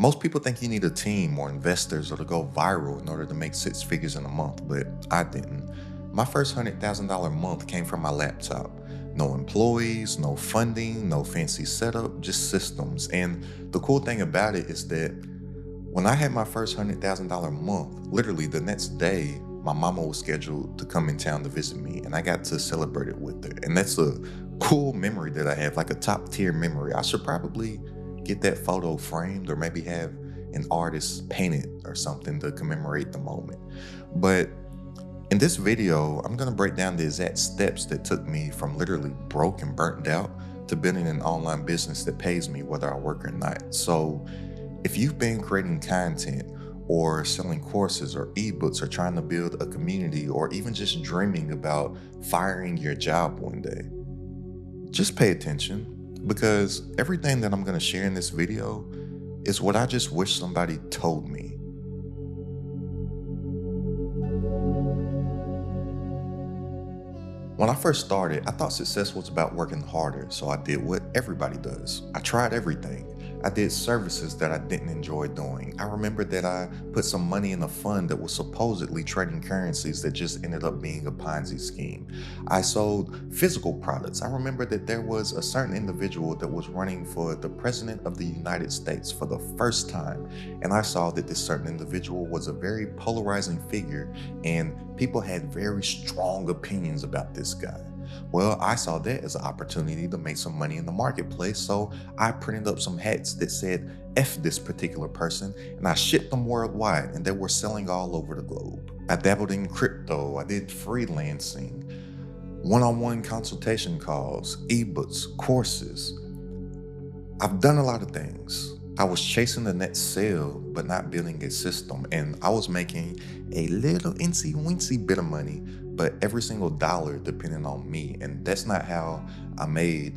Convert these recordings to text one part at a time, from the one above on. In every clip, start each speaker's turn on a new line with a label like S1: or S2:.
S1: Most people think you need a team or investors or to go viral in order to make six figures in a month, but I didn't. My first $100,000 month came from my laptop. No employees, no funding, no fancy setup, just systems. And the cool thing about it is that when I had my first $100,000 month, literally the next day, my mama was scheduled to come in town to visit me, and I got to celebrate it with her. And that's a cool memory that I have, like a top tier memory. I should probably get that photo framed or maybe have an artist paint it or something to commemorate the moment. But in this video, I'm gonna break down the exact steps that took me from literally broke and burnt out to building an online business that pays me whether I work or not. So if you've been creating content or selling courses or ebooks or trying to build a community or even just dreaming about firing your job one day, just pay attention, because everything that I'm going to share in this video is what I just wish somebody told me. When I first started, I thought success was about working harder, so I did what everybody does. I tried everything. I did services that I didn't enjoy doing. I remember that I put some money in a fund that was supposedly trading currencies that just ended up being a Ponzi scheme. I sold physical products. I remember that there was a certain individual that was running for the President of the United States for the first time, and I saw that this certain individual was a very polarizing figure, and people had very strong opinions about this guy. Well, I saw that as an opportunity to make some money in the marketplace, so I printed up some hats that said F this particular person, and I shipped them worldwide, and they were selling all over the globe. I dabbled in crypto, I did freelancing, one-on-one consultation calls, ebooks, courses. I've done a lot of things. I was chasing the next sale, but not building a system, and I was making a little incy-wincy bit of money, but every single dollar depended on me, and that's not how I made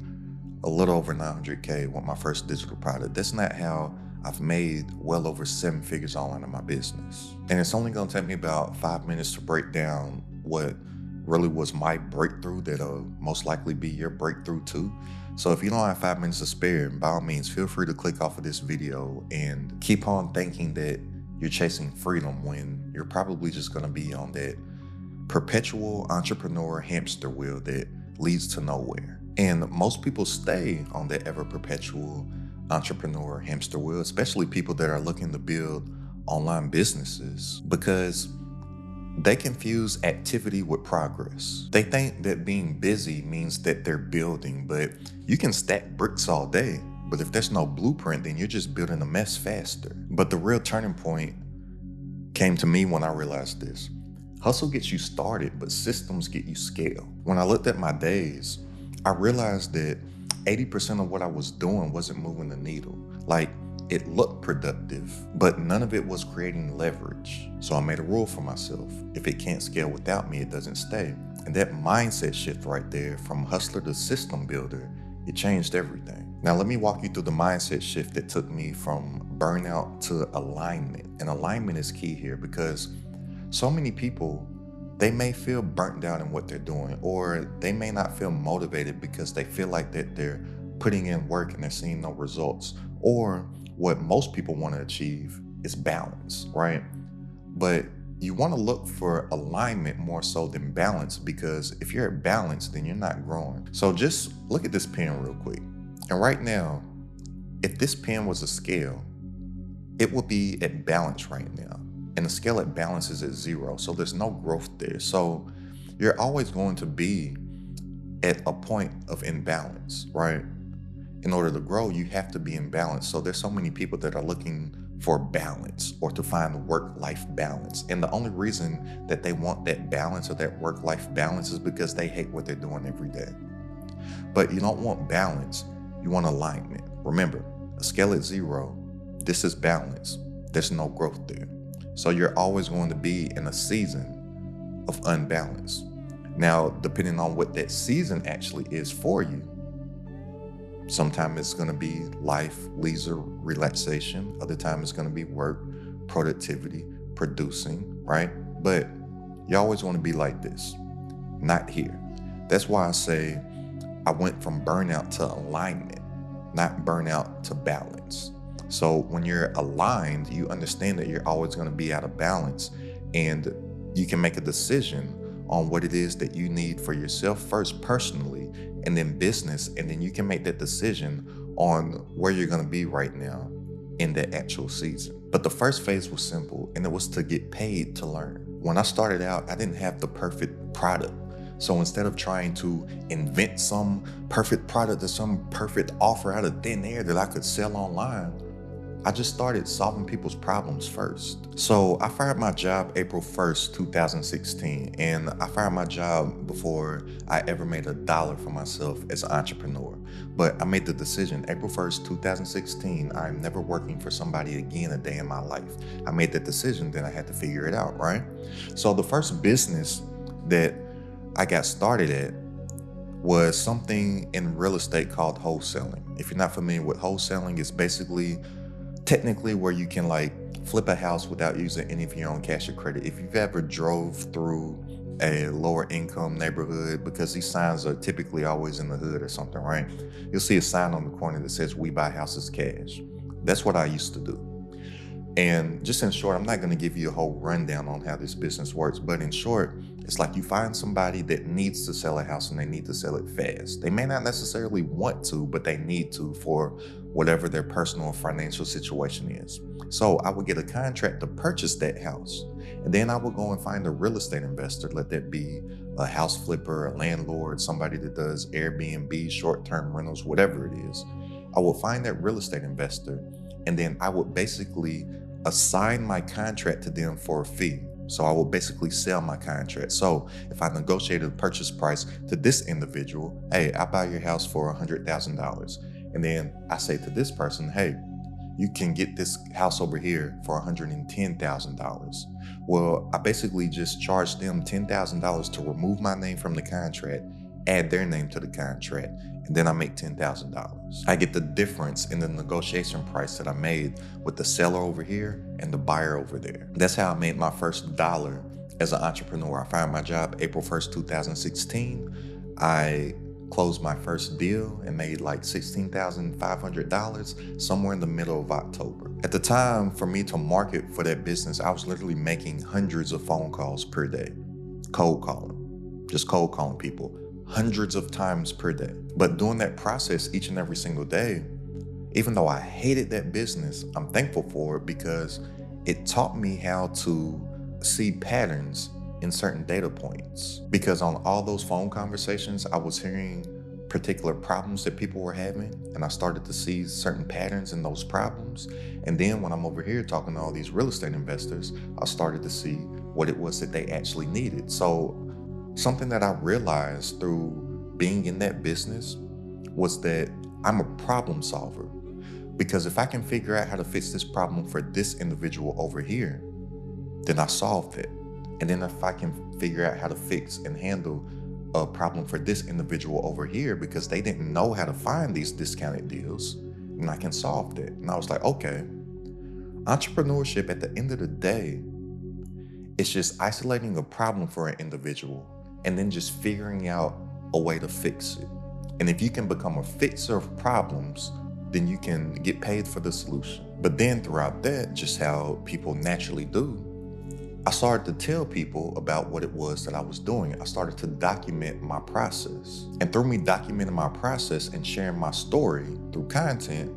S1: a little over 900K with my first digital product. That's not how I've made well over 7 figures online in my business. And it's only gonna take me about 5 minutes to break down what really was my breakthrough that'll most likely be your breakthrough too. So if you don't have 5 minutes to spare, by all means, feel free to click off of this video and keep on thinking that you're chasing freedom when you're probably just gonna be on that perpetual entrepreneur hamster wheel that leads to nowhere. And most people stay on that ever perpetual entrepreneur hamster wheel, especially people that are looking to build online businesses, because they confuse activity with progress. They think that being busy means that they're building, but you can stack bricks all day, but if there's no blueprint, then you're just building a mess faster. But the real turning point came to me when I realized this. Hustle gets you started, but systems get you scale. When I looked at my days, I realized that 80% of what I was doing wasn't moving the needle. Like, it looked productive, but none of it was creating leverage. So I made a rule for myself. If it can't scale without me, it doesn't stay. And that mindset shift right there, from hustler to system builder, it changed everything. Now let me walk you through the mindset shift that took me from burnout to alignment. And alignment is key here, because so many people, they may feel burnt out in what they're doing, or they may not feel motivated because they feel like that they're putting in work and they're seeing no results. Or what most people want to achieve is balance, right? But you want to look for alignment more so than balance, because if you're at balance, then you're not growing. So just look at this pen real quick. And right now, if this pen was a scale, it would be at balance right now. And the scale at balance is at 0, so there's no growth there. So you're always going to be at a point of imbalance, right? In order to grow, you have to be in balance. So there's so many people that are looking for balance or to find work-life balance. And the only reason that they want that balance or that work-life balance is because they hate what they're doing every day. But you don't want balance, you want alignment. Remember, a scale at 0, this is balance. There's no growth there. So you're always going to be in a season of unbalance. Now, depending on what that season actually is for you, sometimes it's going to be life, leisure, relaxation. Other times it's going to be work, productivity, producing, right? But you always want to be like this, not here. That's why I say I went from burnout to alignment, not burnout to balance. So when you're aligned, you understand that you're always going to be out of balance, and you can make a decision on what it is that you need for yourself first personally, and then business, and then you can make that decision on where you're going to be right now in that actual season. But the first phase was simple, and it was to get paid to learn. When I started out, I didn't have the perfect product. So instead of trying to invent some perfect product or some perfect offer out of thin air that I could sell online, I just started solving people's problems first. So I fired my job April 1st, 2016, and I fired my job before I ever made $1 for myself as an entrepreneur. But I made the decision April 1st, 2016, I'm never working for somebody again a day in my life. I made that decision, then I had to figure it out, right? So the first business that I got started at was something in real estate called wholesaling. If you're not familiar with wholesaling, it's basically technically where you can like flip a house without using any of your own cash or credit. If you've ever drove through a lower income neighborhood, because these signs are typically always in the hood or something, right? You'll see a sign on the corner that says, "We buy houses cash." That's what I used to do. And just in short, I'm not going to give you a whole rundown on how this business works, but in short, it's like you find somebody that needs to sell a house and they need to sell it fast. They may not necessarily want to, but they need to for whatever their personal or financial situation is. So I would get a contract to purchase that house. And then I would go and find a real estate investor, let that be a house flipper, a landlord, somebody that does Airbnb, short-term rentals, whatever it is. I would find that real estate investor, and then I would basically assign my contract to them for a fee. So I will basically sell my contract. So if I negotiated a purchase price to this individual, hey, I buy your house for $100,000. And then I say to this person, hey, you can get this house over here for $110,000. Well, I basically just charge them $10,000 to remove my name from the contract, add their name to the contract, and then I make $10,000. I get the difference in the negotiation price that I made with the seller over here and the buyer over there. That's how I made my first dollar as an entrepreneur. I found my job April 1st, 2016. I closed my first deal and made like $16,500 somewhere in the middle of October. At the time, for me to market for that business, I was literally making hundreds of phone calls per day. Cold calling, just cold calling people hundreds of times per day. But doing that process each and every single day, even though I hated that business, I'm thankful for it because it taught me how to see patterns in certain data points. Because on all those phone conversations, I was hearing particular problems that people were having, and I started to see certain patterns in those problems. And then when I'm over here talking to all these real estate investors, I started to see what it was that they actually needed. So something that I realized through being in that business was that I'm a problem solver. Because if I can figure out how to fix this problem for this individual over here, then I solved it. And then if I can figure out how to fix and handle a problem for this individual over here because they didn't know how to find these discounted deals, then I can solve that. And I was like, okay, entrepreneurship at the end of the day, it's just isolating a problem for an individual and then just figuring out a way to fix it. And if you can become a fixer of problems, then you can get paid for the solution. But then throughout that, just how people naturally do, I started to tell people about what it was that I was doing. I started to document my process. And through me documenting my process and sharing my story through content,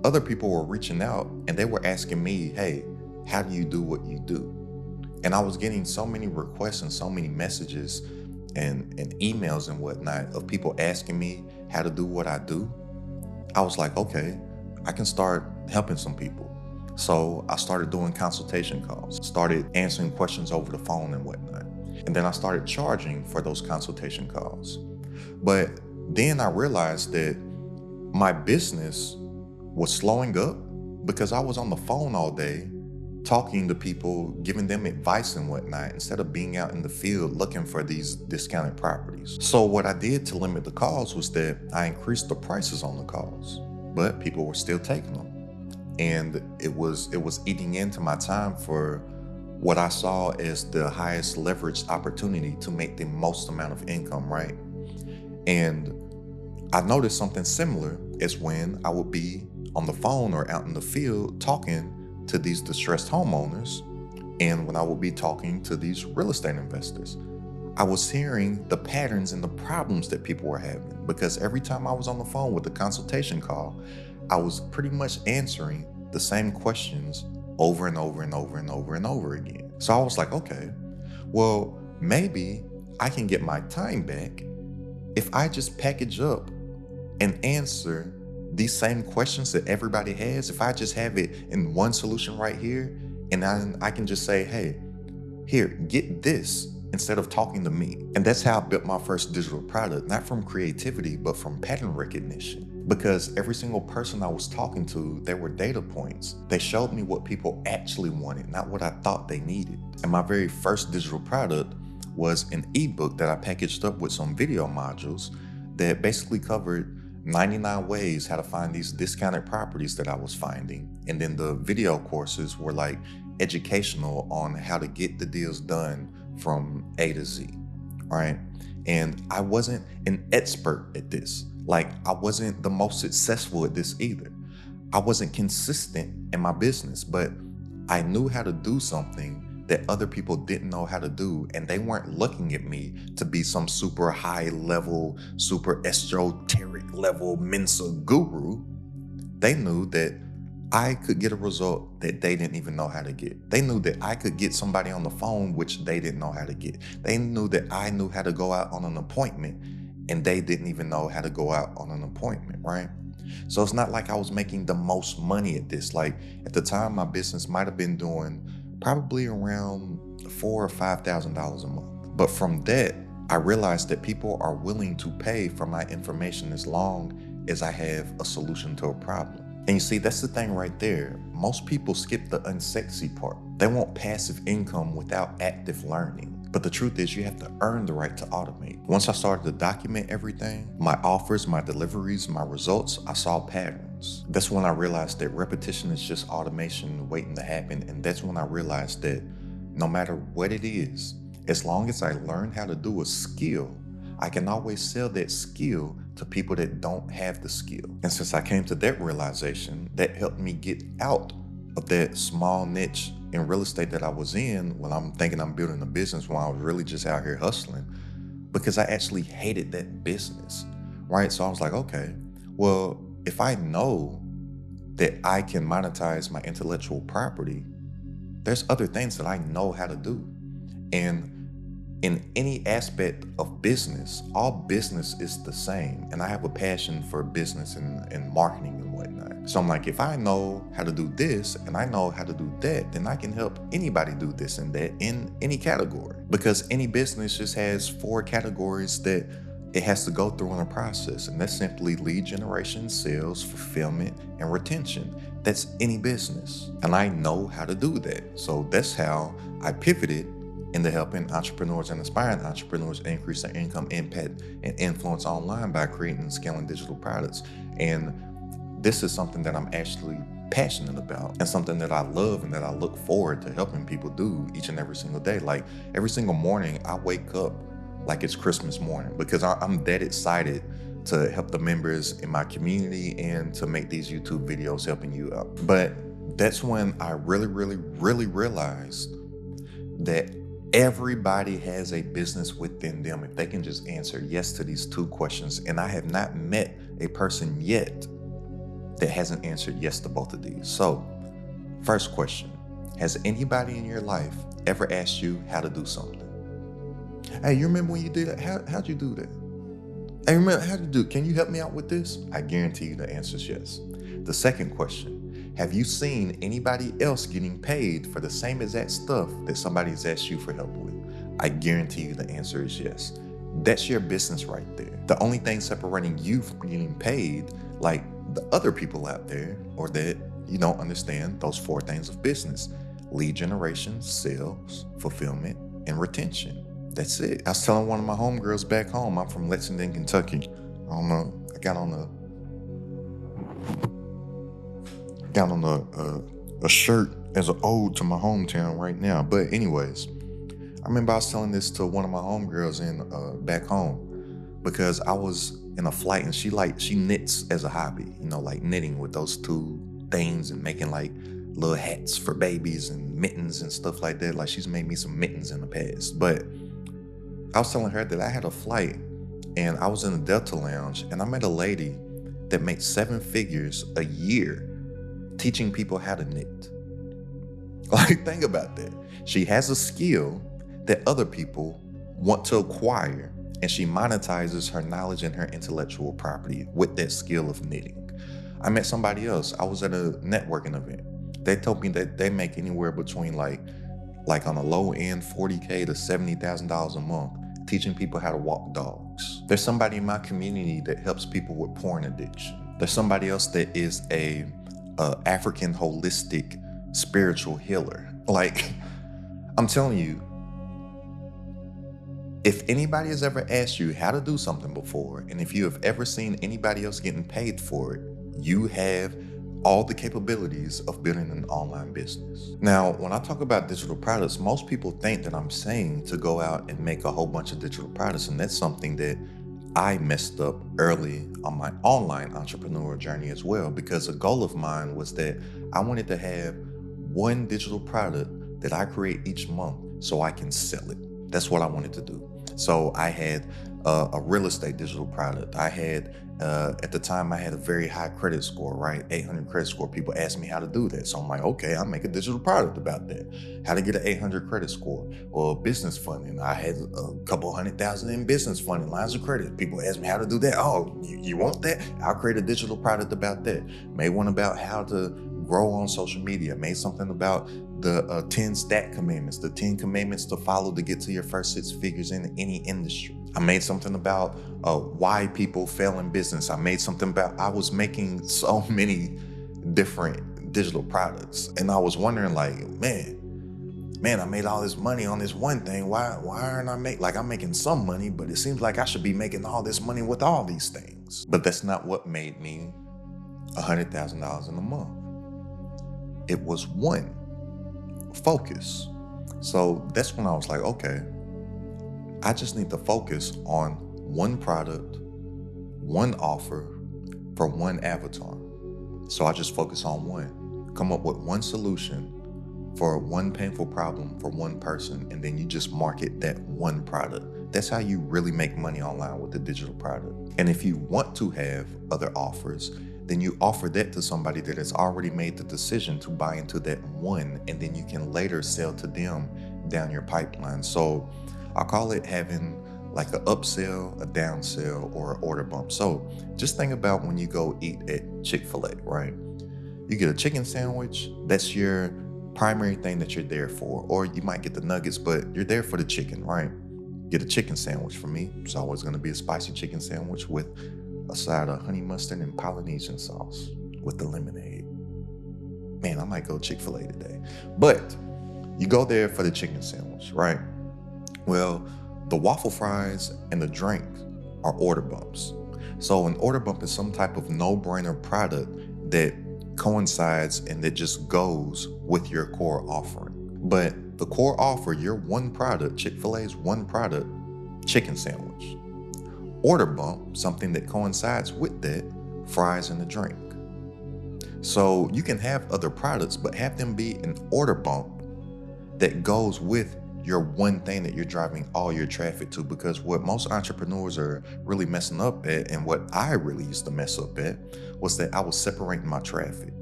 S1: other people were reaching out and they were asking me, hey, how do you do what you do? And I was getting so many requests and so many messages and emails and whatnot of people asking me how to do what I do. I was like, okay, I can start helping some people. So I started doing consultation calls, started answering questions over the phone and whatnot. And then I started charging for those consultation calls. But then I realized that my business was slowing up because I was on the phone all day talking to people, giving them advice and whatnot, instead of being out in the field looking for these discounted properties. So what I did to limit the calls was that I increased the prices on the calls, but people were still taking them. And it was eating into my time for what I saw as the highest leveraged opportunity to make the most amount of income, right? And I noticed something similar as when I would be on the phone or out in the field talking to these distressed homeowners, and when I would be talking to these real estate investors, I was hearing the patterns and the problems that people were having, because every time I was on the phone with the consultation call, I was pretty much answering the same questions over and over and over and over and over again. So I was like, okay, well, maybe I can get my time back if I just package up and answer these same questions that everybody has. If I just have it in one solution right here, and I can just say, hey, here, get this, instead of talking to me. And that's how I built my first digital product, not from creativity, but from pattern recognition. Because every single person I was talking to, there were data points. They showed me what people actually wanted, not what I thought they needed. And my very first digital product was an ebook that I packaged up with some video modules that basically covered 99 ways how to find these discounted properties that I was finding. And then the video courses were like educational on how to get the deals done from A to Z, right? And I wasn't an expert at this. Like, I wasn't the most successful at this either. I wasn't consistent in my business, but I knew how to do something that other people didn't know how to do, and they weren't looking at me to be some super high level, super esoteric level Mensa guru. They knew that I could get a result that they didn't even know how to get. They knew that I could get somebody on the phone, which they didn't know how to get. They knew that I knew how to go out on an appointment, and they didn't even know how to go out on an appointment, right? So it's not like I was making the most money at this. Like, at the time, my business might have been doing probably around $4,000 or $5,000 a month. But from that, I realized that people are willing to pay for my information as long as I have a solution to a problem. And you see, that's the thing right there. Most people skip the unsexy part. They want passive income without active learning. But the truth is, you have to earn the right to automate. Once I started to document everything, my offers, my deliveries, my results, I saw patterns. That's when I realized that repetition is just automation waiting to happen. And that's when I realized that no matter what it is, as long as I learn how to do a skill, I can always sell that skill to people that don't have the skill. And since I came to that realization, that helped me get out of that small niche in real estate that I was in when I'm thinking I'm building a business, when I was really just out here hustling, because I actually hated that business, right? So I was like, okay, well, if I know that I can monetize my intellectual property, there's other things that I know how to do. And in any aspect of business, all business is the same. And I have a passion for business and marketing and whatnot. So I'm like, if I know how to do this and I know how to do that, then I can help anybody do this and that in any category. Because any business just has 4 categories that it has to go through in a process. And that's simply lead generation, sales, fulfillment, and retention. That's any business. And I know how to do that. So that's how I pivoted into helping entrepreneurs and aspiring entrepreneurs increase their income, impact, and influence online by creating and scaling digital products. And this is something that I'm actually passionate about, and something that I love and that I look forward to helping people do each and every single day. Like, every single morning I wake up like it's Christmas morning, because I'm that excited to help the members in my community and to make these YouTube videos helping you out. But that's when I really realized that everybody has a business within them if they can just answer yes to these 2 questions. And I have not met a person yet that hasn't answered yes to both of these. So, first question, has anybody in your life ever asked you how to do something? Hey, you remember when you did that? How'd you do that? Hey, remember, how'd you do? Can you help me out with this? I guarantee you the answer is yes. The second question, have you seen anybody else getting paid for the same exact stuff that somebody has asked you for help with? I guarantee you the answer is yes. That's your business right there. The only thing separating you from getting paid, like the other people out there, or that you don't understand those 4 things of business: lead generation, sales, fulfillment, and retention. That's it. I was telling one of my homegirls back home, I'm from Lexington, Kentucky. I don't know, I got on a shirt as an ode to my hometown right now. But anyways, I remember I was telling this to one of my homegirls in back home, because I was in a flight, and she knits as a hobby, like knitting with those two things and making like little hats for babies and mittens and stuff like that. Like, she's made me some mittens in the past. But I was telling her that I had a flight and I was in the Delta Lounge and I met a lady that makes 7 figures a year teaching people how to knit. Like, think about that. She has a skill that other people want to acquire, and she monetizes her knowledge and her intellectual property with that skill of knitting. I met somebody else. I was at a networking event. They told me that they make anywhere between like on a low end, $40K to $70,000 a month teaching people how to walk dogs. There's somebody in my community that helps people with porn addiction. There's somebody else that is a African holistic spiritual healer. Like, I'm telling you, if anybody has ever asked you how to do something before, and if you have ever seen anybody else getting paid for it, you have all the capabilities of building an online business. Now, when I talk about digital products, most people think that I'm saying to go out and make a whole bunch of digital products, and that's something that I messed up early on my online entrepreneur journey as well, because a goal of mine was that I wanted to have one digital product that I create each month so I can sell it. That's what I wanted to do. So I had a real estate digital product. I had, at the time, I had a very high credit score, right? 800 credit score. People asked me how to do that. So I'm like, okay, I'll make a digital product about that. How to get an 800 credit score, or business funding. I had a couple $100,000 in business funding, lines of credit. People asked me how to do that. Oh, you want that? I'll create a digital product about that. Made one about how to grow on social media. Made something about the 10 stat commandments, the 10 commandments to follow to get to your first 6 figures in any industry. I made something about why people fail in business. I made something about, I was making so many different digital products. And I was wondering, like, man, I made all this money on this one thing. Why aren't I'm making some money, but it seems like I should be making all this money with all these things. But that's not what made me $100,000 in a month. It was one, focus. So that's when I was like, okay, I just need to focus on one product, one offer for one avatar. So I just focus on one, come up with one solution for one painful problem for one person, and then you just market that one product. That's how you really make money online with the digital product. And if you want to have other offers, then you offer that to somebody that has already made the decision to buy into that one, and then you can later sell to them down your pipeline. So I call it having like an upsell, a downsell, or an order bump. So just think about when you go eat at Chick-fil-A, right? You get a chicken sandwich, that's your primary thing that you're there for. Or you might get the nuggets, but you're there for the chicken, right? Get a chicken sandwich. For me, it's always gonna be a spicy chicken sandwich with a side of honey mustard and Polynesian sauce with the lemonade. Man, I might go Chick-fil-A today. But you go there for the chicken sandwich, right? Well, the waffle fries and the drink are order bumps. So an order bump is some type of no-brainer product that coincides and that just goes with your core offering. But the core offer, your one product, Chick-fil-A's one product, chicken sandwich. Order bump, something that coincides with that, fries and a drink. So you can have other products, but have them be an order bump that goes with your one thing that you're driving all your traffic to. Because what most entrepreneurs are really messing up at, and what I really used to mess up at, was that I was separating my traffic.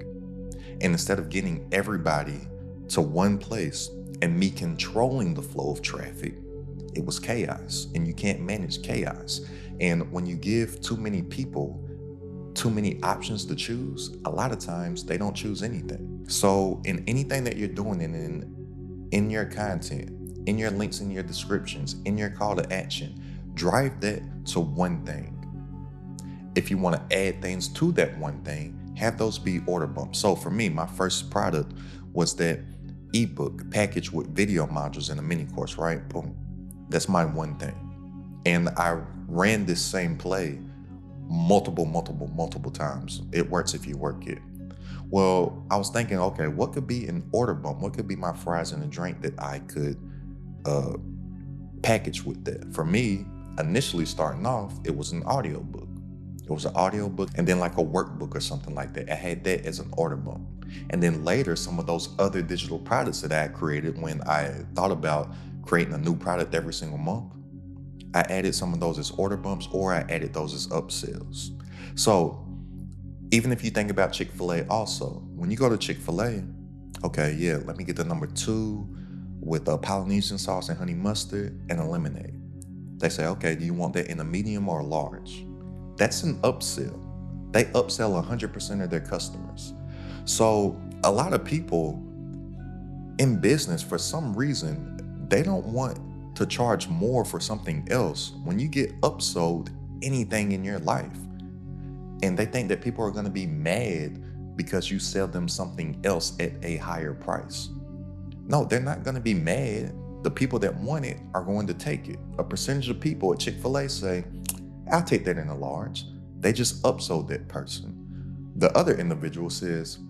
S1: And instead of getting everybody to one place and me controlling the flow of traffic, it was chaos, and you can't manage chaos. And when you give too many people too many options to choose, a lot of times they don't choose anything. So in anything that you're doing, in your content, in your links, in your descriptions, in your call to action, drive that to one thing. If you want to add things to that one thing, have those be order bumps. So for me, my first product was that ebook package with video modules and a mini course, right? Boom. That's my one thing. And I ran this same play multiple times. It works if you work it. Well, I was thinking, okay, what could be an order bump? What could be my fries and a drink that I could package with that? For me, initially starting off, it was an audiobook. It was an audio book and then like a workbook or something like that. I had that as an order bump. And then later, some of those other digital products that I had created when I thought about creating a new product every single month, I added some of those as order bumps or I added those as upsells. So even if you think about Chick-fil-A also, when you go to Chick-fil-A, okay, yeah, let me get the number 2 with a Polynesian sauce and honey mustard and a lemonade. They say, okay, do you want that in a medium or a large? That's an upsell. They upsell 100% of their customers. So a lot of people in business, for some reason, they don't want to charge more for something else when you get upsold anything in your life. And they think that people are going to be mad because you sell them something else at a higher price. No, they're not going to be mad. The people that want it are going to take it. A percentage of people at Chick-fil-A say, I'll take that in a large. They just upsold that person. The other individual says,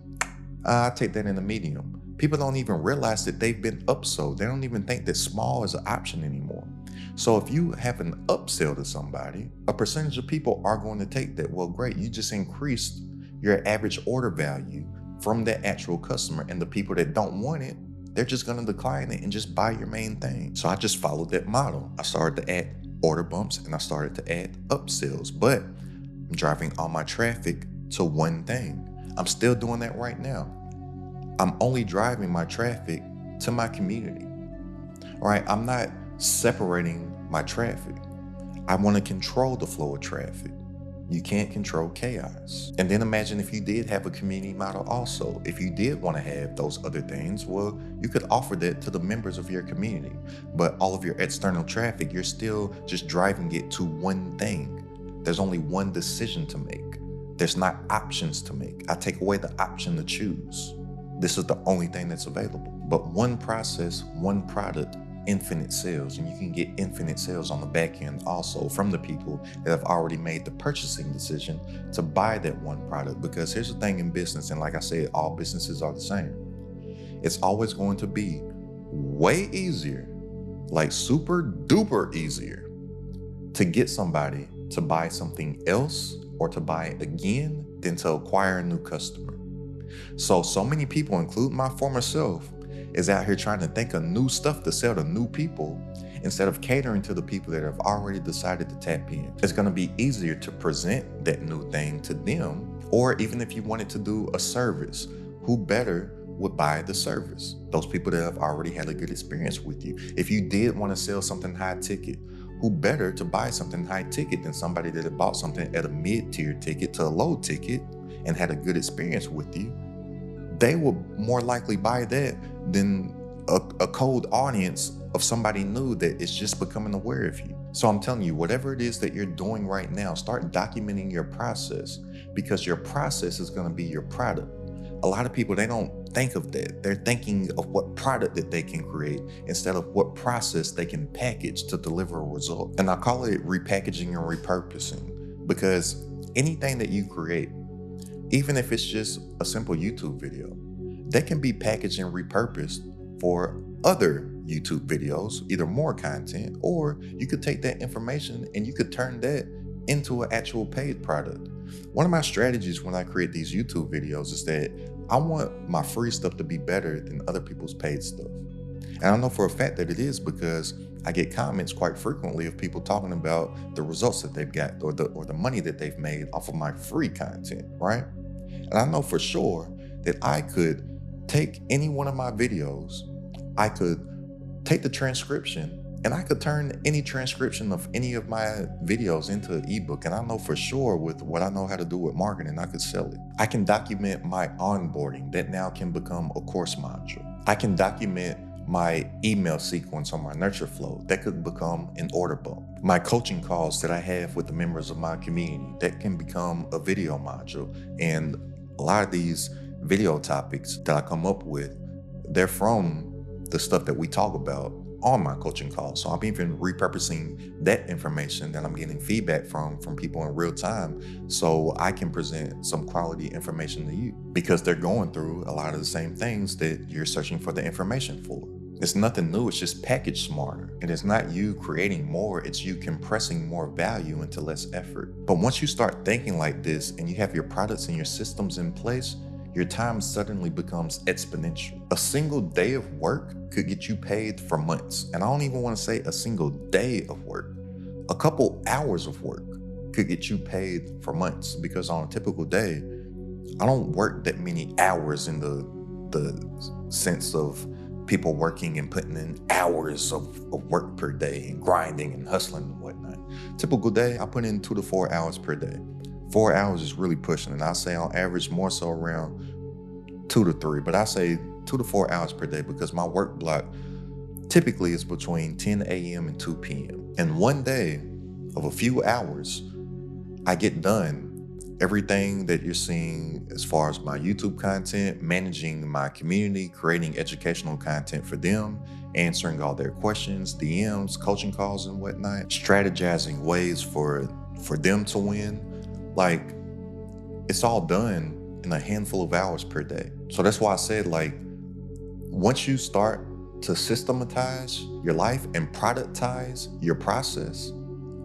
S1: I'll take that in a medium. People don't even realize that they've been upsold. They don't even think that small is an option anymore. So if you have an upsell to somebody, a percentage of people are going to take that. Well, great. You just increased your average order value from that actual customer. And the people that don't want it, they're just going to decline it and just buy your main thing. So I just followed that model. I started to add order bumps and I started to add upsells, but I'm driving all my traffic to one thing. I'm still doing that right now. I'm only driving my traffic to my community. All right, I'm not separating my traffic. I want to control the flow of traffic. You can't control chaos. And then imagine if you did have a community model also. If you did want to have those other things, well, you could offer that to the members of your community. But all of your external traffic, you're still just driving it to one thing. There's only one decision to make. There's not options to make. I take away the option to choose. This is the only thing that's available. But one process, one product, infinite sales. And you can get infinite sales on the back end also from the people that have already made the purchasing decision to buy that one product. Because here's the thing in business, and like I said, all businesses are the same. It's always going to be way easier, like super duper easier, to get somebody to buy something else or to buy it again than to acquire a new customer. So many people, including my former self, is out here trying to think of new stuff to sell to new people instead of catering to the people that have already decided to tap in. It's going to be easier to present that new thing to them, or even if you wanted to do a service, who better would buy the service? Those people that have already had a good experience with you. If you did want to sell something high ticket, who better to buy something high ticket than somebody that had bought something at a mid-tier ticket to a low ticket and had a good experience with you? They will more likely buy that than a cold audience of somebody new that is just becoming aware of you. So I'm telling you, whatever it is that you're doing right now, start documenting your process, because your process is going to be your product. A lot of people, they don't think of that. They're thinking of what product that they can create instead of what process they can package to deliver a result. And I call it repackaging and repurposing, because anything that you create, even if it's just a simple YouTube video, that can be packaged and repurposed for other YouTube videos, either more content, or you could take that information and you could turn that into an actual paid product. One of my strategies when I create these YouTube videos is that I want my free stuff to be better than other people's paid stuff. And I know for a fact that it is, because I get comments quite frequently of people talking about the results that they've got or the money that they've made off of my free content, right? And I know for sure that I could take any one of my videos, I could take the transcription, and I could turn any transcription of any of my videos into an ebook. And I know for sure with what I know how to do with marketing, I could sell it. I can document my onboarding that now can become a course module. I can document my email sequence on my nurture flow that could become an order bump. My coaching calls that I have with the members of my community, that can become a video module. And a lot of these video topics that I come up with, they're from the stuff that we talk about on my coaching calls. So I'm even repurposing that information that I'm getting feedback from people in real time, so I can present some quality information to you, because they're going through a lot of the same things that you're searching for the information for. It's nothing new, it's just packaged smarter. And it's not you creating more, it's you compressing more value into less effort. But once you start thinking like this and you have your products and your systems in place, your time suddenly becomes exponential. A single day of work could get you paid for months. And I don't even want to say a single day of work. A couple hours of work could get you paid for months, because on a typical day, I don't work that many hours in the sense of people working and putting in hours of work per day and grinding and hustling and whatnot. Typical day, I put in 2 to 4 hours per day. 4 hours is really pushing, and I say on average more so around 2 to 3, but I say 2 to 4 hours per day because my work block typically is between 10 a.m. and 2 p.m. And one day of a few hours, I get done everything that you're seeing as far as my YouTube content, managing my community, creating educational content for them, answering all their questions, DMs, coaching calls and whatnot, strategizing ways for them to win. Like, it's all done in a handful of hours per day. So that's why I said, like, once you start to systematize your life and productize your process,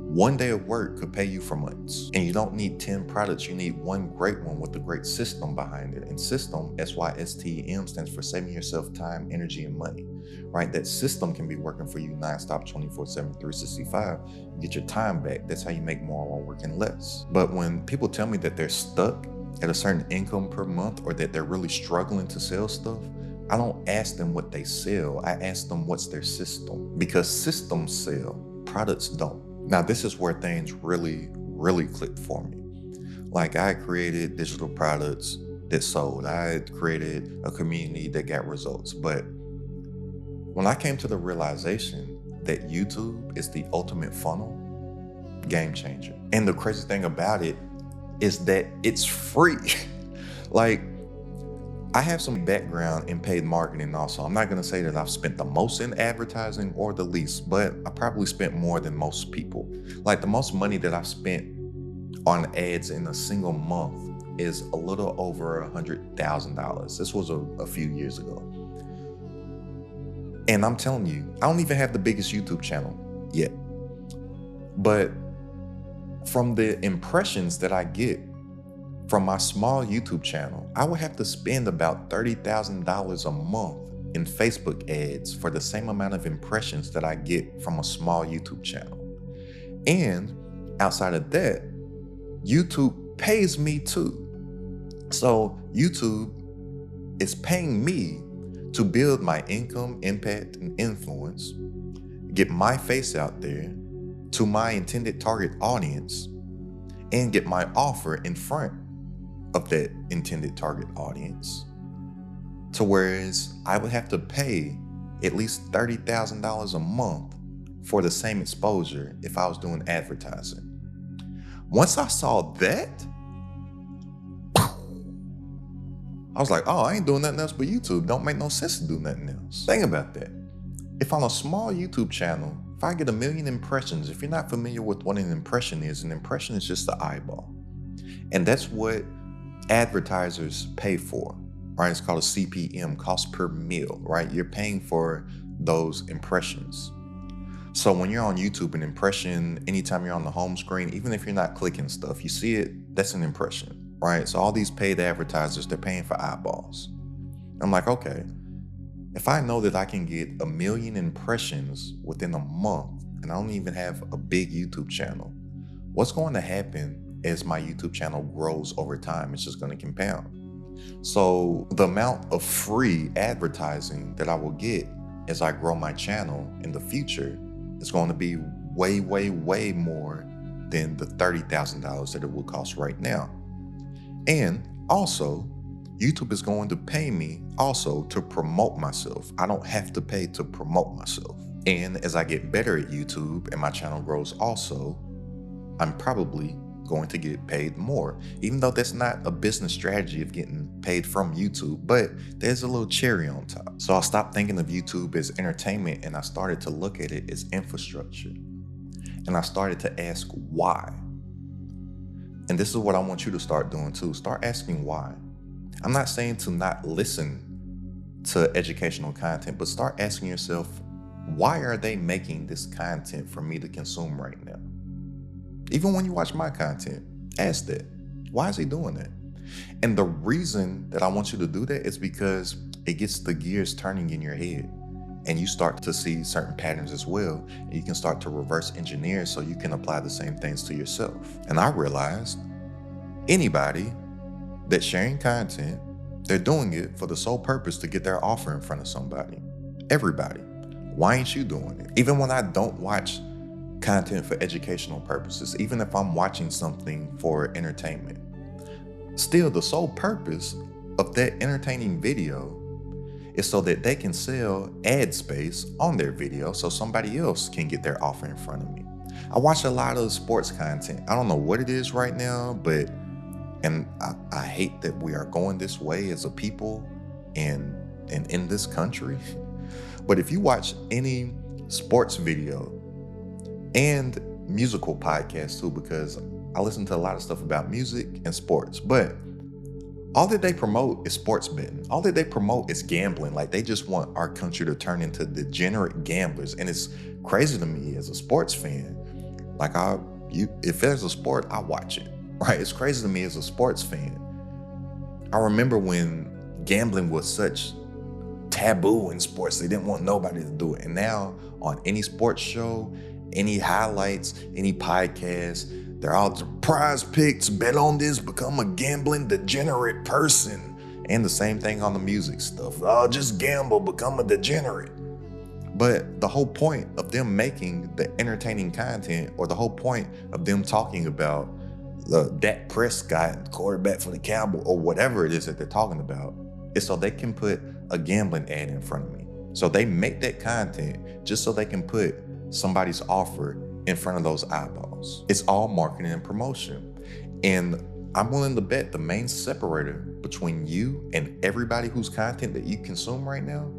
S1: one day of work could pay you for months. And you don't need 10 products, you need one great one with a great system behind it. And system, SYSTEM, stands for saving yourself time, energy, and money, right? That system can be working for you nonstop, 24/7, 365. You get your time back. That's how you make more while working less. But when people tell me that they're stuck at a certain income per month, or that they're really struggling to sell stuff, I don't ask them what they sell. I ask them what's their system, because systems sell, products don't. Now, this is where things really, really clicked for me. Like, I created digital products that sold. I had created a community that got results. But when I came to the realization that YouTube is the ultimate funnel, game changer. And the crazy thing about it is that it's free. Like, I have some background in paid marketing also. I'm not going to say that I've spent the most in advertising or the least, but I probably spent more than most people. Like, the most money that I've spent on ads in a single month is a little over $100,000. This was a few years ago. And I'm telling you, I don't even have the biggest YouTube channel yet. But from the impressions that I get from my small YouTube channel, I would have to spend about $30,000 a month in Facebook ads for the same amount of impressions that I get from a small YouTube channel. And outside of that, YouTube pays me too. So YouTube is paying me to build my income, impact, and influence, get my face out there to my intended target audience, and get my offer in front of that intended target audience. To whereas I would have to pay at least $30,000 a month for the same exposure if I was doing advertising. Once I saw that, I was like, oh, I ain't doing nothing else but YouTube. Don't make no sense to do nothing else. Think about that. If on a small YouTube channel, if I get 1 million impressions, if you're not familiar with what an impression is just the eyeball. And that's what advertisers pay for, right? It's called a CPM, cost per mil, right? You're paying for those impressions. So when you're on YouTube, an impression, anytime you're on the home screen, even if you're not clicking stuff, you see it, that's an impression, right? So all these paid advertisers, they're paying for eyeballs. I'm like, okay, if I know that I can get 1 million impressions within a month, and I don't even have a big YouTube channel, what's going to happen as my YouTube channel grows over time? It's just going to compound. So the amount of free advertising that I will get as I grow my channel in the future is going to be way, way, way more than the $30,000 that it will cost right now. And also, YouTube is going to pay me also to promote myself. I don't have to pay to promote myself. And as I get better at YouTube and my channel grows also, I'm probably going to get paid more, even though that's not a business strategy of getting paid from YouTube, but there's a little cherry on top. So I stopped thinking of YouTube as entertainment and I started to look at it as infrastructure. And I started to ask why. And this is what I want you to start doing too. Start asking why. I'm not saying to not listen to educational content, but start asking yourself, why are they making this content for me to consume right now? Even when you watch my content, ask that. Why is he doing that? And the reason that I want you to do that is because it gets the gears turning in your head, and you start to see certain patterns as well. And you can start to reverse engineer so you can apply the same things to yourself. And I realized anybody that's sharing content, they're doing it for the sole purpose to get their offer in front of somebody. Everybody. Why ain't you doing it? Even when I don't watch content for educational purposes, even if I'm watching something for entertainment, still the sole purpose of that entertaining video is so that they can sell ad space on their video so somebody else can get their offer in front of me. I watch a lot of sports content. I don't know what it is right now, but I hate that we are going this way as a people and in this country. But if you watch any sports video and musical podcasts too, because I listen to a lot of stuff about music and sports, but all that they promote is sports betting. All that they promote is gambling. Like, they just want our country to turn into degenerate gamblers. And it's crazy to me as a sports fan. Like, if there's a sport, I watch it, right? It's crazy to me as a sports fan. I remember when gambling was such taboo in sports. They didn't want nobody to do it. And now on any sports show, any highlights, any podcast, they're all prize picks, bet on this, become a gambling degenerate person. And the same thing on the music stuff. Oh, just gamble, become a degenerate. But the whole point of them making the entertaining content, or the whole point of them talking about Dak Prescott, quarterback for the Cowboys, or whatever it is that they're talking about, is so they can put a gambling ad in front of me. So they make that content just so they can put somebody's offer in front of those eyeballs. It's all marketing and promotion. And I'm willing to bet the main separator between you and everybody whose content that you consume right now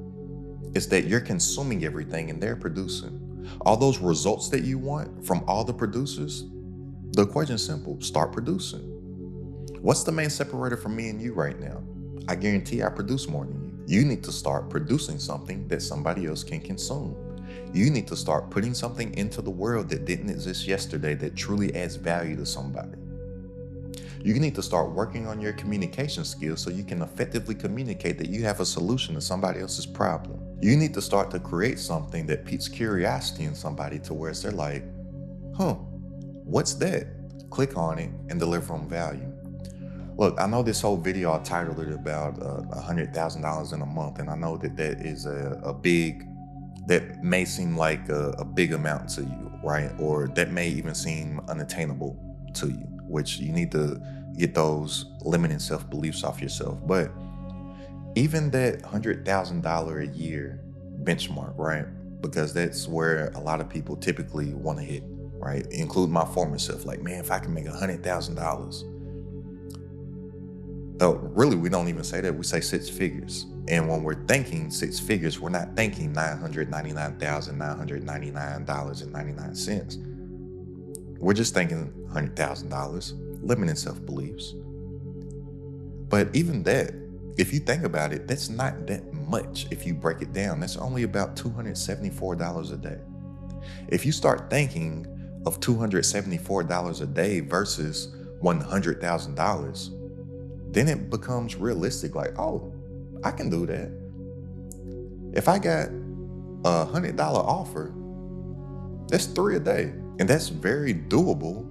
S1: is that you're consuming everything and they're producing. All those results that you want from all the producers, the equation's simple: start producing. What's the main separator from me and you right now? I guarantee I produce more than you. You need to start producing something that somebody else can consume. You need to start putting something into the world that didn't exist yesterday that truly adds value to somebody. You need to start working on your communication skills so you can effectively communicate that you have a solution to somebody else's problem. You need to start to create something that piques curiosity in somebody to where they're like, what's that? Click on it and deliver them value. Look, I know this whole video, I titled it about $100,000 in a month, and I know that is that may seem like a big amount to you, right? Or that may even seem unattainable to you, which you need to get those limiting self-beliefs off yourself. But even that $100,000 a year benchmark, right? Because that's where a lot of people typically want to hit, right? Include my former self. Like, man, if I can make $100,000. Oh, really, we don't even say that. We say six figures. And when we're thinking six figures, we're not thinking $999,999.99. We're just thinking $100,000, limiting self-beliefs. But even that, if you think about it, that's not that much. If you break it down, that's only about $274 a day. If you start thinking of $274 a day versus $100,000, then it becomes realistic. Like, oh, I can do that. If I got a $100 offer, that's $3 a day. And that's very doable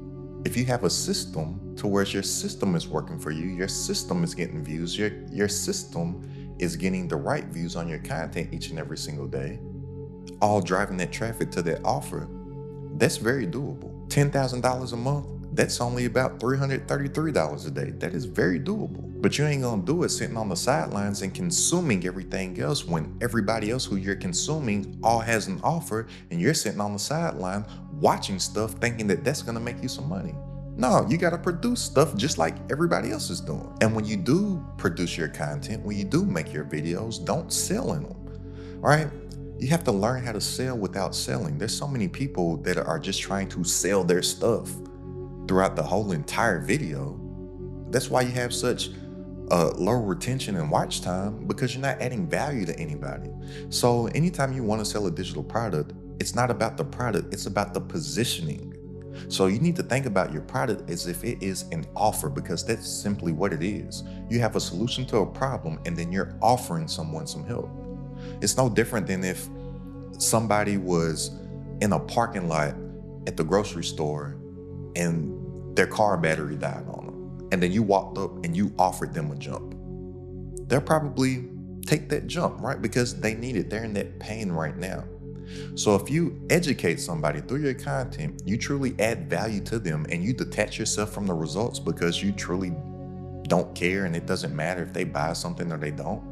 S1: if you have a system to where your system is working for you, your system is getting views, your system is getting the right views on your content each and every single day, all driving that traffic to that offer. That's very doable. $10,000 a month, that's only about $333 a day. That is very doable. But you ain't gonna do it sitting on the sidelines and consuming everything else when everybody else who you're consuming all has an offer, and you're sitting on the sideline watching stuff thinking that that's gonna make you some money. No, you gotta produce stuff just like everybody else is doing. And when you do produce your content, when you do make your videos, don't sell in them, right? You have to learn how to sell without selling. There's so many people that are just trying to sell their stuff throughout the whole entire video. That's why you have such lower retention and watch time because you're not adding value to anybody. So anytime you want to sell a digital product, it's not about the product, it's about the positioning. So you need to think about your product as if it is an offer, because that's simply what it is. You have a solution to a problem and then you're offering someone some help. It's no different than if somebody was in a parking lot at the grocery store and their car battery died on them. And then you walked up and you offered them a jump. They'll probably take that jump, right? Because they need it. They're in that pain right now. So if you educate somebody through your content, you truly add value to them and you detach yourself from the results because you truly don't care and it doesn't matter if they buy something or they don't.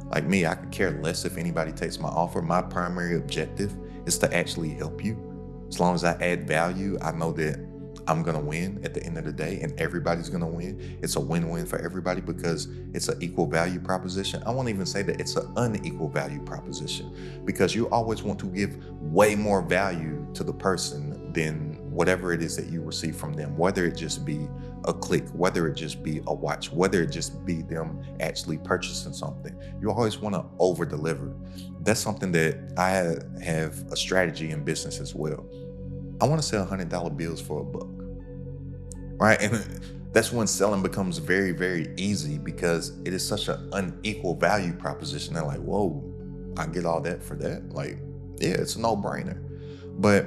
S1: Like me, I could care less if anybody takes my offer. My primary objective is to actually help you. As long as I add value, I know that I'm going to win at the end of the day and everybody's going to win. It's a win-win for everybody because it's an equal value proposition. I won't even say that it's an unequal value proposition because you always want to give way more value to the person than whatever it is that you receive from them, whether it just be a click, whether it just be a watch, whether it just be them actually purchasing something. You always want to over deliver. That's something that I have a strategy in business as well. I want to sell $100 bills for $1, right? And that's when selling becomes very, very easy because it is such an unequal value proposition. They're like, whoa, I get all that for that? Like, yeah, it's a no-brainer. But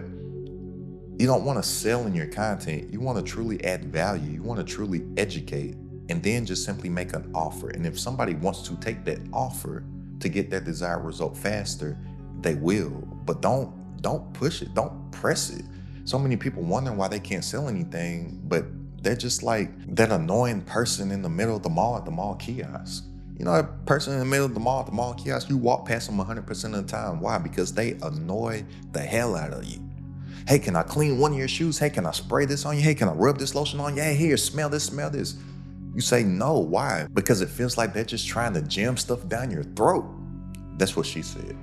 S1: you don't want to sell in your content. You want to truly add value. You want to truly educate and then just simply make an offer. And if somebody wants to take that offer to get their desired result faster, they will. But don't push it. Don't press it. So many people wondering why they can't sell anything, but they're just like that annoying person in the middle of the mall at the mall kiosk. You know, that person in the middle of the mall at the mall kiosk, you walk past them 100% of the time. Why? Because they annoy the hell out of you. Hey, can I clean one of your shoes? Hey, can I spray this on you? Hey, can I rub this lotion on you? Hey, here, smell this, smell this. You say no. Why? Because it feels like they're just trying to jam stuff down your throat. That's what she said.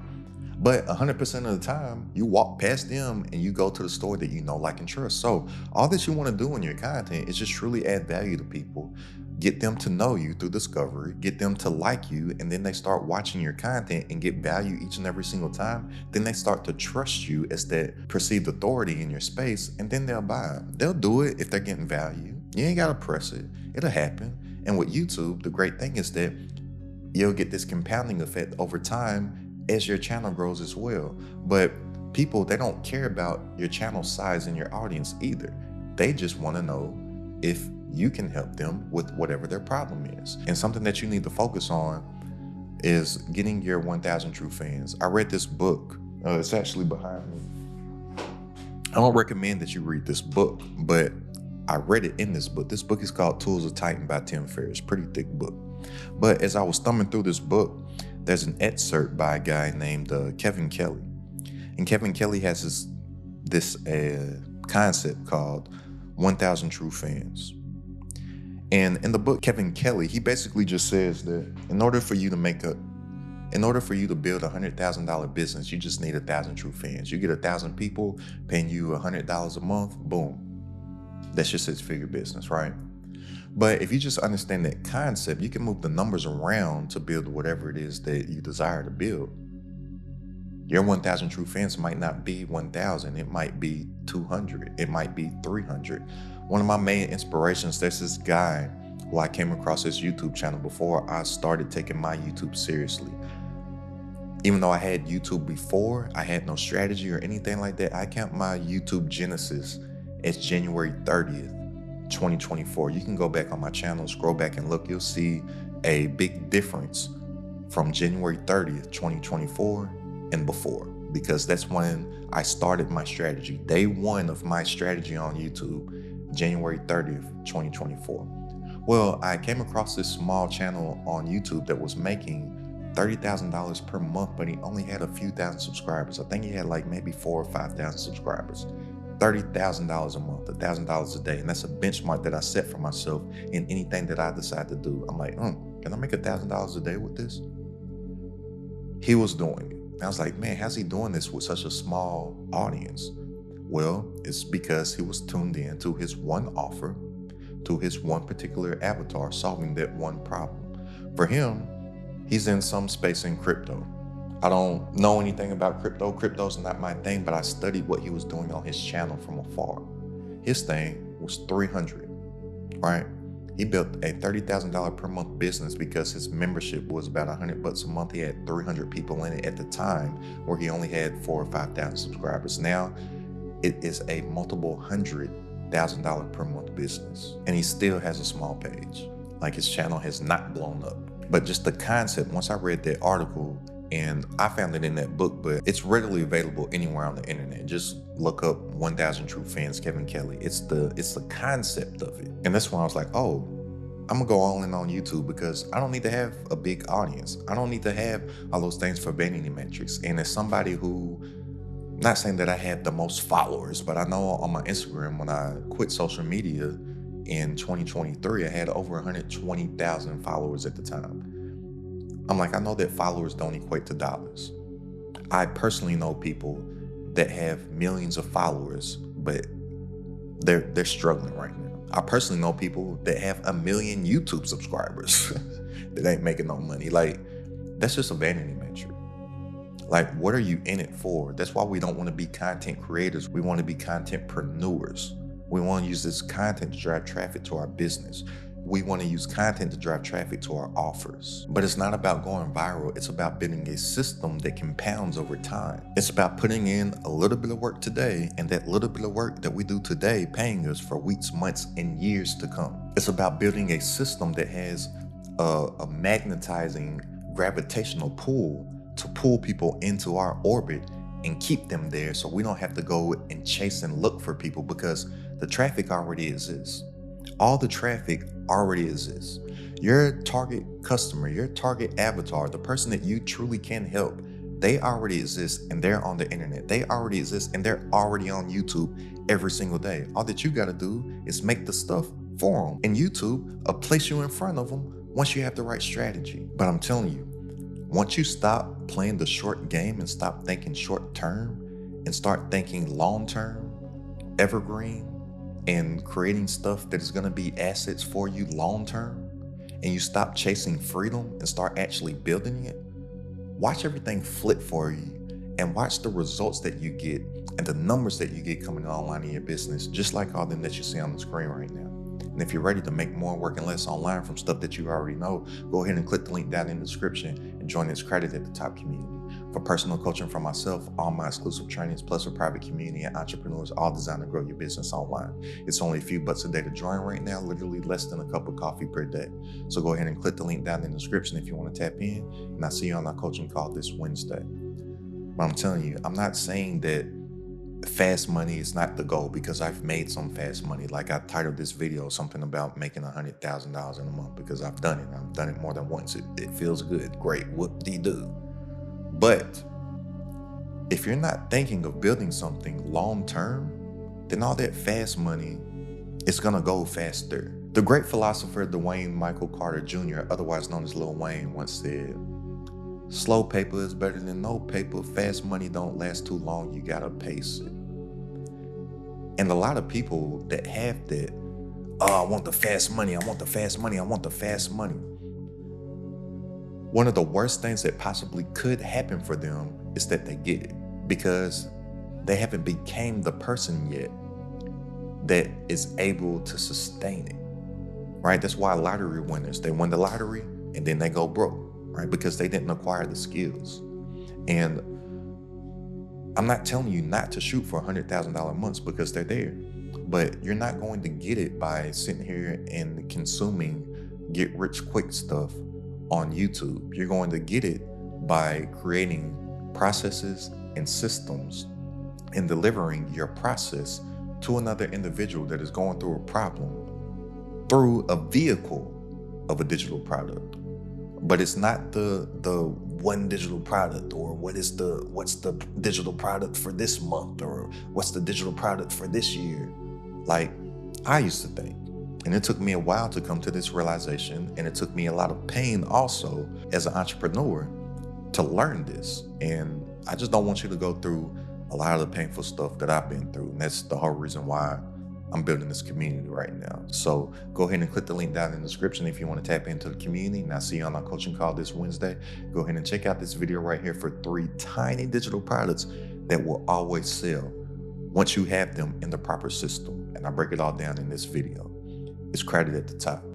S1: But 100% of the time, you walk past them and you go to the store that you know, like, and trust. So all that you want to do in your content is just truly add value to people. Get them to know you through discovery, get them to like you, and then they start watching your content and get value each and every single time. Then they start to trust you as that perceived authority in your space, and then they'll buy. They'll do it if they're getting value. You ain't got to press it. It'll happen. And with YouTube, the great thing is that you'll get this compounding effect over time as your channel grows as well. But people, they don't care about your channel size and your audience either. They just want to know if you can help them with whatever their problem is. And something that you need to focus on is getting your 1,000 true fans. I read this book. It's actually behind me. I don't recommend that you read this book, but I read it in this book. This book is called Tools of Titan by Tim Ferriss. Pretty thick book. But as I was thumbing through this book, there's an excerpt by a guy named Kevin Kelly. And Kevin Kelly has this concept called 1,000 true fans. And in the book, Kevin Kelly, he basically just says that in order for you to build a $100,000 business, you just need 1,000 true fans. You get 1,000 people paying you $100 a month, boom. That's your six-figure business, right? But if you just understand that concept, you can move the numbers around to build whatever it is that you desire to build. Your 1,000 true fans might not be 1,000. It might be 200. It might be 300. One of my main inspirations, there's this guy who I came across his YouTube channel before I started taking my YouTube seriously. Even though I had YouTube before, I had no strategy or anything like that. I count my YouTube genesis as January 30th. 2024. You can go back on my channel, scroll back and look. You'll see a big difference from January 30th, 2024 and before, because that's when I started my strategy. Day one of my strategy on YouTube, January 30th, 2024. Well, I came across this small channel on YouTube that was making $30,000 per month, but he only had a few thousand subscribers. I think he had like maybe 4,000 or 5,000 subscribers. $30,000 a month, $1,000 a day. And that's a benchmark that I set for myself in anything that I decide to do. I'm like, can I make $1,000 a day with this? He was doing it. And I was like, man, how's he doing this with such a small audience? Well, it's because he was tuned in to his one offer, to his one particular avatar, solving that one problem. For him, he's in some space in crypto. I don't know anything about crypto. Crypto's not my thing, but I studied what he was doing on his channel from afar. His thing was 300, right? He built a $30,000 per month business because his membership was about $100 a month. He had 300 people in it at the time, where he only had 4,000 or 5,000 subscribers. Now it is a multiple $100,000 per month business, and he still has a small page. Like, his channel has not blown up. But just the concept, once I read that article, and I found it in that book, but it's readily available anywhere on the internet. Just look up 1,000 True Fans, Kevin Kelly. It's the concept of it. And that's when I was like, oh, I'm gonna go all in on YouTube, because I don't need to have a big audience. I don't need to have all those things for vanity metrics. And as somebody who, not saying that I have the most followers, but I know on my Instagram, when I quit social media in 2023, I had over 120,000 followers at the time. I'm like, I know that followers don't equate to dollars. I personally know people that have millions of followers, but they're struggling right now. I personally know people that have 1 million YouTube subscribers that ain't making no money. Like, that's just a vanity metric. Like, what are you in it for? That's why we don't want to be content creators. We want to be contentpreneurs. We want to use this content to drive traffic to our business. We want to use content to drive traffic to our offers. But it's not about going viral. It's about building a system that compounds over time. It's about putting in a little bit of work today, and that little bit of work that we do today paying us for weeks, months, and years to come. It's about building a system that has a magnetizing gravitational pull to pull people into our orbit and keep them there, so we don't have to go and chase and look for people, because the traffic already exists. All the traffic already exists. Your target customer, your target avatar, the person that you truly can help, they already exist, and they're on the internet. They already exist, and they're already on YouTube every single day. All that you got to do is make the stuff for them. And YouTube will place you in front of them once you have the right strategy. But I'm telling you, once you stop playing the short game and stop thinking short term and start thinking long term, evergreen, and creating stuff that is going to be assets for you long term, and you stop chasing freedom and start actually building it, watch everything flip for you, and watch the results that you get and the numbers that you get coming online in your business, just like all them that you see on the screen right now. And if you're ready to make more working less online from stuff that you already know, go ahead and click the link down in the description and join this Credit at the Top community. For personal coaching from myself, all my exclusive trainings, plus a private community and entrepreneurs, all designed to grow your business online. It's only a few bucks a day to join right now, literally less than a cup of coffee per day. So go ahead and click the link down in the description if you want to tap in, and I'll see you on our coaching call this Wednesday. But I'm telling you, I'm not saying that fast money is not the goal, because I've made some fast money. Like, I titled this video something about making $100,000 in a month, because I've done it. I've done it more than once. It feels good. Great. Whoop-de-doo. But if you're not thinking of building something long term, then all that fast money is gonna go faster. The great philosopher Dwayne Michael Carter Jr., otherwise known as Lil Wayne, once said, "Slow paper is better than no paper. Fast money don't last too long. You gotta pace it." And a lot of people that have that, oh, I want the fast money, I want the fast money, I want the fast money. One of the worst things that possibly could happen for them is that they get it, because they haven't became the person yet that is able to sustain it, right? That's why lottery winners, they win the lottery and then they go broke, right? Because they didn't acquire the skills. And I'm not telling you not to shoot for $100,000 months, because they're there, but you're not going to get it by sitting here and consuming get rich quick stuff on YouTube. You're going to get it by creating processes and systems and delivering your process to another individual that is going through a problem through a vehicle of a digital product. But it's not the one digital product, or what's the digital product for this month, or what's the digital product for this year, like I used to think. And it took me a while to come to this realization, and it took me a lot of pain also as an entrepreneur to learn this. And I just don't want you to go through a lot of the painful stuff that I've been through. And that's the whole reason why I'm building this community right now. So go ahead and click the link down in the description if you want to tap into the community. And I'll see you on our coaching call this Wednesday. Go ahead and check out this video right here for 3 tiny digital products that will always sell once you have them in the proper system. And I break it all down in this video. It's crowded at the top.